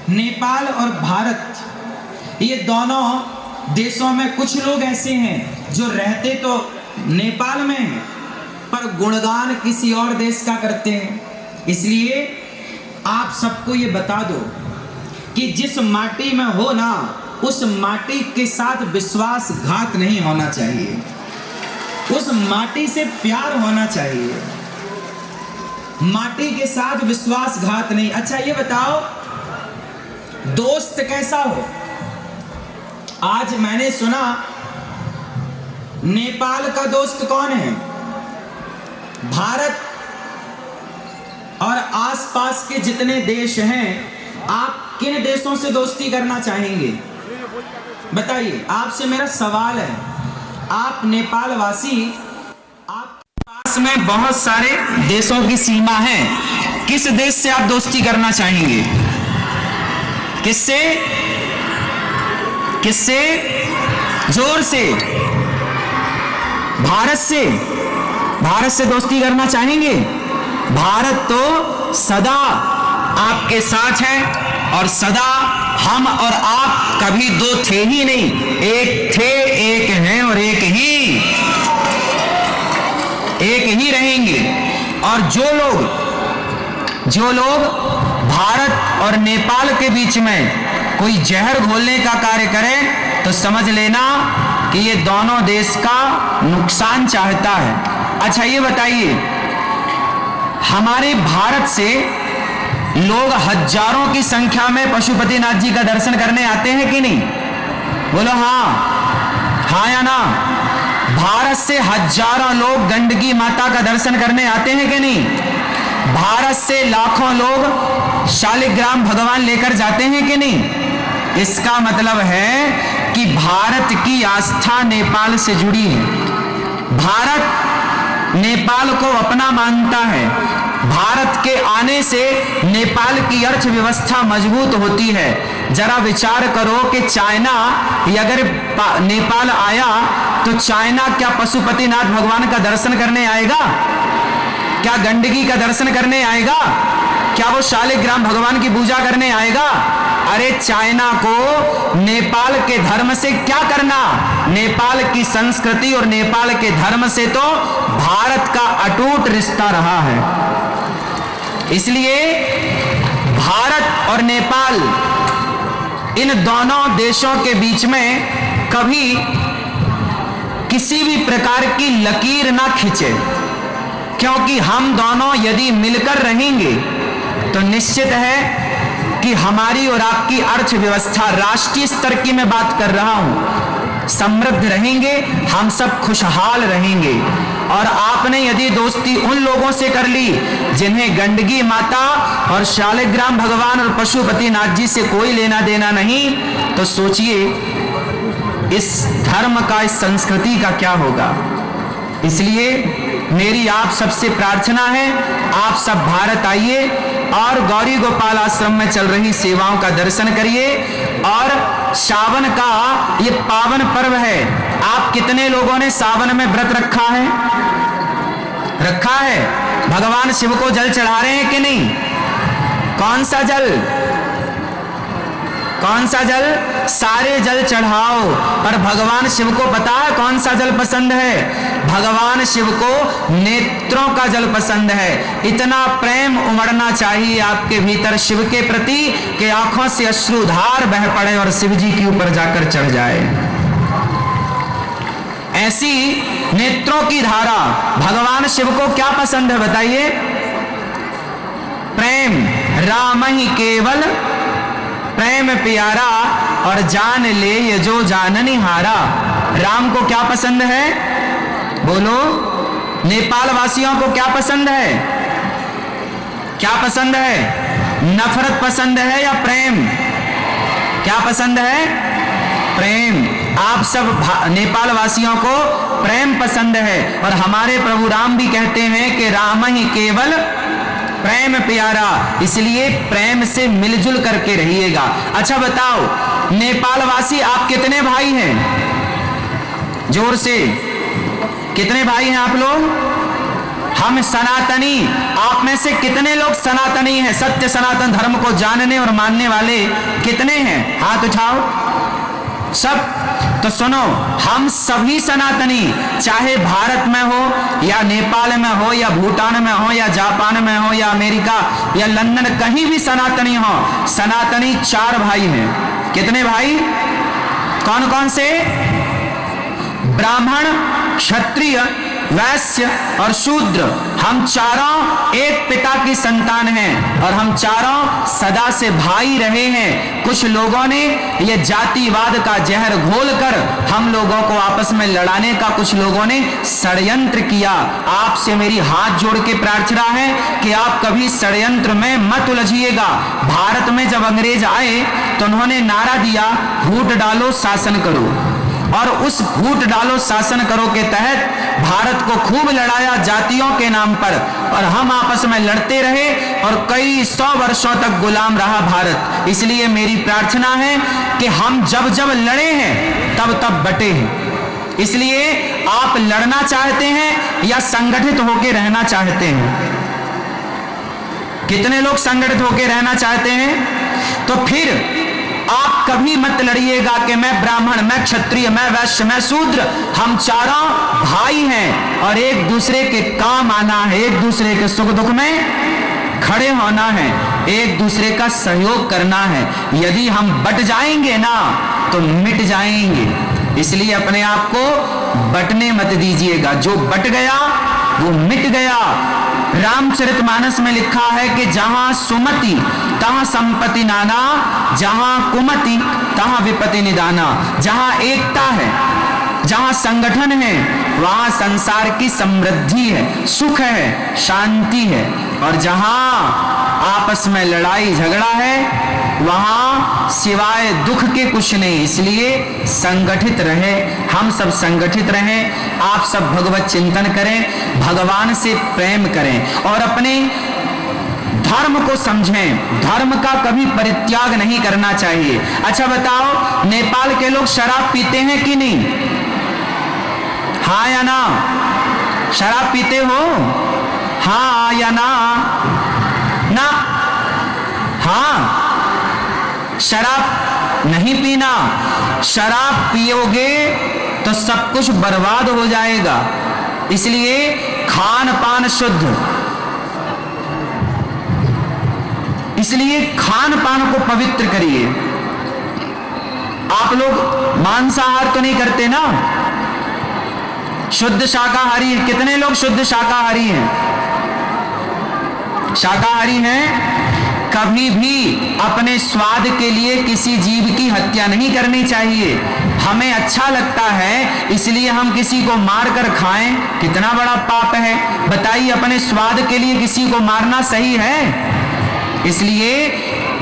नेपाल और भारत, ये दोनों देशों में कुछ लोग ऐसे हैं जो रहते तो नेपाल में हैं पर गुणगान किसी और देश का करते हैं। इसलिए आप सबको ये बता दो कि जिस माटी में हो ना, उस माटी के साथ विश्वासघात नहीं होना चाहिए, उस माटी से प्यार होना चाहिए, माटी के साथ विश्वासघात नहीं। अच्छा ये बताओ, दोस्त कैसा हो? आज मैंने सुना नेपाल का दोस्त कौन है? भारत और आसपास के जितने देश हैं, आप किन देशों से दोस्ती करना चाहेंगे? बताइए, आपसे मेरा सवाल है। आप नेपाल वासी, आपके पास में बहुत सारे देशों की सीमा है, किस देश से आप दोस्ती करना चाहेंगे? किससे? किससे? जोर से। भारत से। भारत से दोस्ती करना चाहेंगे? भारत तो सदा आपके साथ है और सदा हम और आप कभी दो थे ही नहीं, एक थे, एक हैं और एक ही रहेंगे। और जो लोग भारत और नेपाल के बीच में कोई जहर घोलने का कार्य करें तो समझ लेना कि ये दोनों देश का नुकसान चाहता है। अच्छा ये बताइए, हमारे भारत से लोग हजारों की संख्या में पशुपतिनाथ जी का दर्शन करने आते हैं कि नहीं? बोलो हाँ या ना? भारत से हजारों लोग गंडकी माता का दर्शन करने आते हैं कि नहीं? भारत से लाखों लोग शालिग्राम भगवान लेकर जाते हैं कि नहीं? इसका मतलब है कि भारत की आस्था नेपाल से जुड़ी है। भारत नेपाल को अपना मानता है। भारत के आने से नेपाल की अर्थव्यवस्था मजबूत होती है। जरा विचार करो कि चाइना अगर नेपाल आया तो चाइना क्या पशुपतिनाथ भगवान का दर्शन करने आएगा? क्या गंडकी का दर्शन करने आएगा? क्या वो शालिग्राम भगवान की पूजा करने आएगा? अरे चाइना को नेपाल के धर्म से क्या करना? नेपाल की संस्कृति और नेपाल के धर्म से तो भारत का अटूट रिश्ता रहा है। इसलिए भारत और नेपाल, इन दोनों देशों के बीच में कभी किसी भी प्रकार की लकीर ना खींचे, क्योंकि हम दोनों यदि मिलकर रहेंगे तो निश्चित है कि हमारी और आपकी अर्थव्यवस्था, राष्ट्रीय स्तर की मैं बात कर रहा हूं, समृद्ध रहेंगे, हम सब खुशहाल रहेंगे। और आपने यदि दोस्ती उन लोगों से कर ली जिन्हें गंडकी माता और शालिग्राम भगवान और पशुपतिनाथ जी से कोई लेना देना नहीं, तो सोचिए इस धर्म का, इस संस्कृति का क्या होगा। इसलिए मेरी आप सबसे प्रार्थना है, आप सब भारत आइए और गौरी गोपाल आश्रम में चल रही सेवाओं का दर्शन करिए। और सावन का ये पावन पर्व है। आप कितने लोगों ने सावन में व्रत रखा है? रखा है? भगवान शिव को जल चढ़ा रहे हैं कि नहीं? कौन सा जल? कौन सा जल? सारे जल चढ़ाओ। पर भगवान शिव को पता है कौन सा जल पसंद है? भगवान शिव को नेत्रों का जल पसंद है। इतना प्रेम उमड़ना चाहिए आपके भीतर शिव के प्रति कि आंखों से अश्रुधार बह पड़े और शिव जी के ऊपर जाकर चढ़ जाए। ऐसी नेत्रों की धारा। भगवान शिव को क्या पसंद है बताइए? प्रेम। राम ही केवल प्रेम प्यारा और जान ले ये जो जाननी हारा। राम को क्या पसंद है? बोलो। नेपाल वासियों को क्या पसंद है? क्या पसंद है? नफरत पसंद है या प्रेम? क्या पसंद है? प्रेम। आप सब नेपाल वासियों को प्रेम पसंद है। और हमारे प्रभु राम भी कहते हैं कि राम ही केवल प्रेम प्यारा, इसलिए प्रेम से मिलजुल करके रहिएगा। अच्छा बताओ, नेपाल वासी आप कितने भाई हैं? जोर से, कितने भाई हैं आप लोग? हम सनातनी, आप में से कितने लोग सनातनी हैं? सत्य सनातन धर्म को जानने और मानने वाले कितने हैं? हाथ उठाओ सब। तो सुनो, हम सभी सनातनी, चाहे भारत में हो या नेपाल में हो या भूटान में हो या जापान में हो या अमेरिका या लंदन, कहीं भी सनातनी हो। सनातनी 4 भाई हैं। कितने भाई? कौन कौन से? ब्राह्मण, क्षत्रिय, वैश्य और शूद्र। हम चारों एक पिता की संतान हैं और हम चारों सदा से भाई रहे हैं। कुछ लोगों ने ये जातिवाद का जहर घोलकर हम लोगों को आपस में लड़ाने का कुछ लोगों ने षड्यंत्र किया। आपसे मेरी हाथ जोड़ के प्रार्थना है कि आप कभी षड्यंत्र में मत उलझिएगा। भारत में जब अंग्रेज आए तो उन्होंने नारा दिया, फूट डालो शासन करो, और उस फूट डालो शासन करो के तहत भारत को खूब लड़ाया जातियों के नाम पर, और हम आपस में लड़ते रहे और कई 100 वर्षों तक गुलाम रहा भारत। इसलिए मेरी प्रार्थना है कि हम जब जब लड़े हैं तब तब बटे हैं। इसलिए आप लड़ना चाहते हैं या संगठित होकर रहना चाहते हैं? कितने लोग संगठित होकर रहना चाहते हैं? तो फिर आप कभी मत लड़िएगा कि मैं ब्राह्मण, मैं क्षत्रिय, मैं वैश्य, मैं शूद्र। हम चारों भाई हैं और एक दूसरे के काम आना है, एक दूसरे के सुख दुख में खड़े होना है, एक दूसरे का सहयोग करना है। यदि हम बट जाएंगे ना तो मिट जाएंगे। इसलिए अपने आप को बटने मत दीजिएगा। जो बट गया वो मिट गया। रामचरितमानस में लिखा है कि जहां सुमति तहां संपत्ति नाना, जहां कुमति तहां विपत्ति निदाना। जहां एकता है, जहां संगठन है, वहां संसार की समृद्धि है, सुख है, शांति है। और जहां आपस में लड़ाई झगड़ा है, वहां सिवाय दुख के कुछ नहीं। इसलिए संगठित रहे, हम सब संगठित रहें। आप सब भगवत चिंतन करें, भगवान से प्रेम करें और अपने धर्म को समझें। धर्म का कभी परित्याग नहीं करना चाहिए। अच्छा बताओ, नेपाल के लोग शराब पीते हैं कि नहीं? हाँ या ना? शराब पीते हो? हाँ या ना? ना? हाँ। शराब नहीं पीना। शराब पियोगे तो सब कुछ बर्बाद हो जाएगा। इसलिए खान पान शुद्ध, इसलिए खान पान को पवित्र करिए। आप लोग मांसाहार तो नहीं करते ना? शुद्ध शाकाहारी है। कितने लोग शुद्ध शाकाहारी हैं? शाकाहारी हैं। कभी भी अपने स्वाद के लिए किसी जीव की हत्या नहीं करनी चाहिए। हमें अच्छा लगता है इसलिए हम किसी को मारकर खाएं, कितना बड़ा पाप है बताइए। अपने स्वाद के लिए किसी को मारना सही है? इसलिए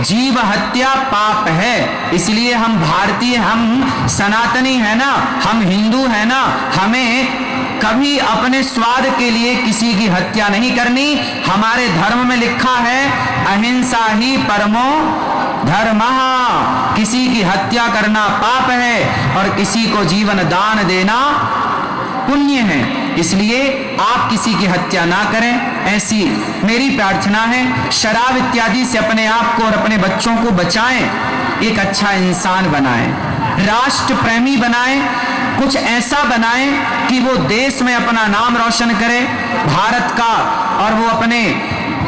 जीव हत्या पाप है। इसलिए हम भारतीय, हम सनातनी है ना, हम हिंदू है ना, हमें कभी अपने स्वाद के लिए किसी की हत्या नहीं करनी। हमारे धर्म में लिखा है, अहिंसा ही परमो धर्मः। किसी की हत्या करना पाप है और किसी को जीवन दान देना पुण्य है। इसलिए आप किसी की हत्या ना करें, ऐसी मेरी प्रार्थना है। शराब इत्यादि से अपने आप को और अपने बच्चों को बचाएं। एक अच्छा इंसान बनाएं, राष्ट्र प्रेमी बनाएं, कुछ ऐसा बनाएं कि वो देश में अपना नाम रोशन करे, भारत का, और वो अपने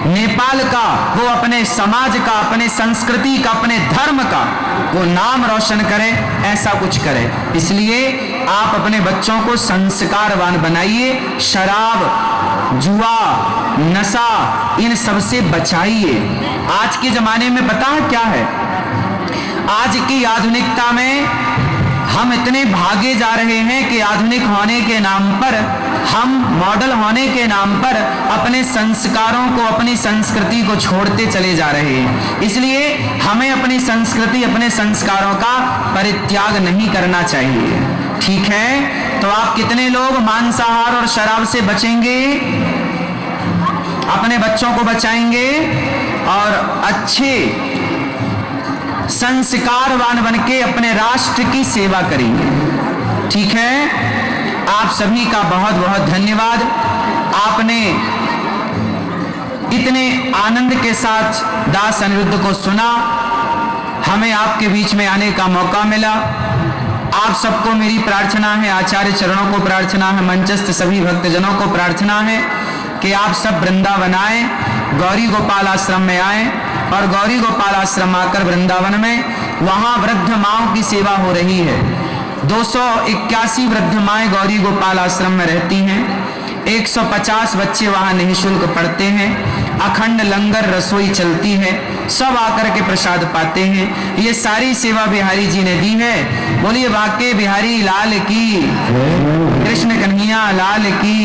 नेपाल का, वो अपने समाज का, अपने संस्कृति का, अपने धर्म का वो नाम रोशन करे। ऐसा कुछ करे। इसलिए आप अपने बच्चों को संस्कारवान बनाइए। शराब, जुआ, नशा, इन सब से बचाइए। आज के जमाने में पता है क्या है? आज की आधुनिकता में हम इतने भागे जा रहे हैं कि आधुनिक होने के नाम पर, हम मॉडल होने के नाम पर अपने संस्कारों को, अपनी संस्कृति को छोड़ते चले जा रहे हैं। इसलिए हमें अपनी संस्कृति, अपने संस्कारों का परित्याग नहीं करना चाहिए। ठीक है? तो आप कितने लोग मांसाहार और शराब से बचेंगे, अपने बच्चों को बचाएंगे और अच्छे संस्कारवान बनके अपने राष्ट्र की सेवा करेंगे? ठीक है? आप सभी का बहुत बहुत धन्यवाद। आपने कितने आनंद के साथ दास अनिरुद्ध को सुना। हमें आपके बीच में आने का मौका मिला। आप सबको मेरी प्रार्थना है, आचार्य चरणों को प्रार्थना है, मंचस्थ सभी भक्तजनों को प्रार्थना है कि आप सब वृंदावन आए, गौरी गोपाल आश्रम में आए और गौरी गोपाल आश्रम आकर वृंदावन में वहां वृद्ध माओं की सेवा हो रही है। 281 वृद्ध माएं गौरी गोपाल आश्रम में रहती हैं। 150 बच्चे वहां निःशुल्क पढ़ते हैं। अखंड लंगर रसोई चलती है, सब आकर के प्रसाद पाते हैं। ये सारी सेवा बिहारी जी ने दी है। बोलिए बाके बिहारी लाल की, कृष्ण कन्हैया लाल की,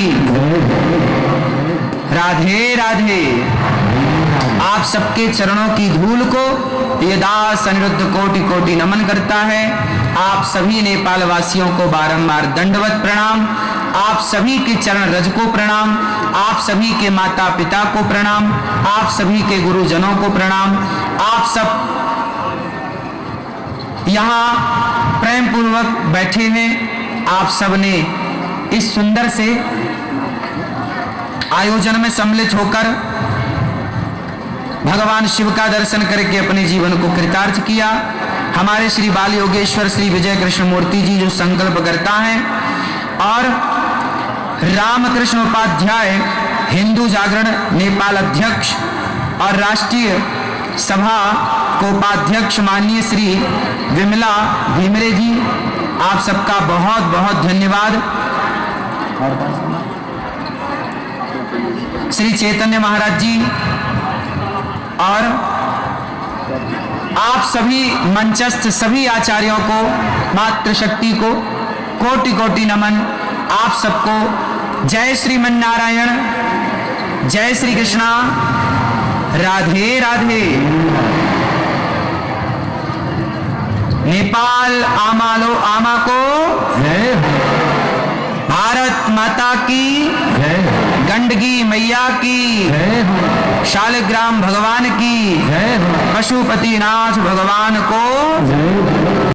राधे राधे। आप सबके चरणों की धूल को ये दास अनिरुद्ध कोटि कोटि नमन करता है। आप सभी नेपाल वासियों को बारंबार दंडवत प्रणाम। आप सभी के चरण रज को प्रणाम। आप सभी के माता पिता को प्रणाम। आप सभी के गुरुजनों को प्रणाम। आप सब यहाँ प्रेम पूर्वक बैठे हैं। आप सबने इस सुंदर से आयोजन में सम्मिलित होकर भगवान शिव का दर्शन करके अपने जीवन को कृतार्थ किया। हमारे श्री बाल योगेश्वर श्री विजय कृष्ण मूर्ति जी जो संकल्प करता है और रामकृष्ण उपाध्याय हिंदू जागरण नेपाल अध्यक्ष और राष्ट्रीय सभा को उपाध्यक्ष माननीय श्री विमला भीमरे जी, आप सबका बहुत बहुत धन्यवाद। श्री चैतन्य महाराज जी और आप सभी मंचस्थ सभी आचार्यों को, मातृशक्ति को कोटि कोटि नमन। आप सबको जय श्रीमन नारायण, जय श्री कृष्णा, राधे राधे। नेपाल आमालो आमा को जय, भारत माता की जय, गंडकी मैया की जय, शालिग्राम भगवान की जय, पशुपतिनाथ भगवान को जय।